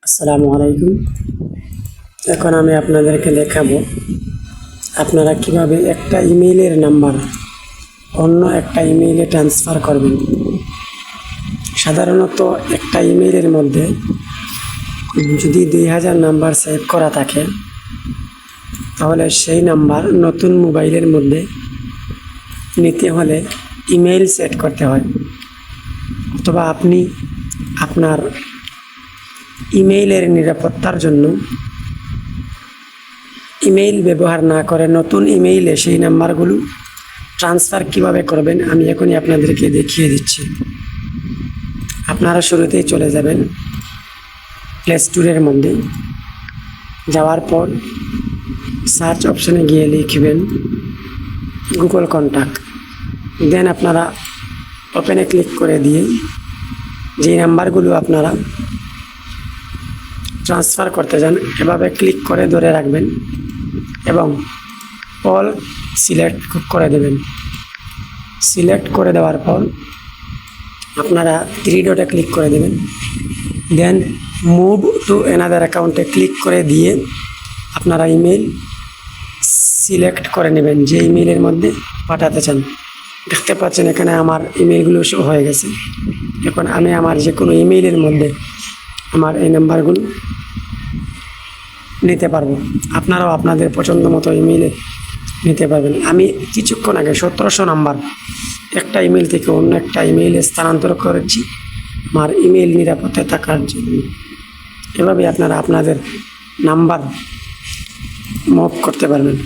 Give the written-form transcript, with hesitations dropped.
আসসালামু আলাইকুম। এখন আমি আপনাদেরকে দেখাবো আপনারা কিভাবে একটা ইমেইলের নাম্বার অন্য একটা ইমেইলে ট্রান্সফার করবেন। সাধারণত একটা ইমেইলের মধ্যে যদি 2000 নাম্বার সেভ করা থাকে, তাহলে সেই নাম্বার নতুন মোবাইলের মধ্যে নিতে হলে ইমেইল সেট করতে হয়, অথবা আপনি আপনার ইমেইলের নিরাপত্তার জন্য ইমেইল ব্যবহার না করে নতুন ইমেইলে সেই নাম্বারগুলো ট্রান্সফার কিভাবে করবেন আমি এখনই আপনাদেরকে দেখিয়ে দিচ্ছি। আপনারা শুরুতেই চলে যাবেন প্লে স্টোরের মধ্যে, যাওয়ার পর সার্চ অপশানে গিয়ে লিখবেন গুগল কন্ট্যাক্ট। দেন আপনারা ওপেনে ক্লিক করে দিয়ে যে নাম্বারগুলো আপনারা ট্রান্সফার করতে চান এভাবে ক্লিক করে ধরে রাখবেন এবং অল সিলেক্ট করে দেবেন। সিলেক্ট করে দেওয়ার পর আপনারা 3 ডটে ক্লিক করে দেবেন। দেন মুভ টু অ্যানাদার অ্যাকাউন্টে ক্লিক করে দিয়ে আপনারা ইমেল সিলেক্ট করে নেবেন যে ইমেইলের মধ্যে পাঠাতে চান। দেখতে পাচ্ছেন এখানে আমার ইমেইলগুলো শো হয়ে গেছে। এখন আমি আমার যে কোনো ইমেইলের মধ্যে আমার এই নাম্বারগুলো নিতে পারবো। আপনারাও আপনাদের পছন্দ মতো ইমেইলে নিতে পারবেন। আমি কিছুক্ষণ আগে 1700 নাম্বার একটা ইমেল থেকে অন্য একটা ইমেইলে স্থানান্তর করেছি আমার ইমেইল নিরাপত্তা থাকার জন্য। এভাবে আপনারা আপনাদের নাম্বার মুভ করতে পারবেন।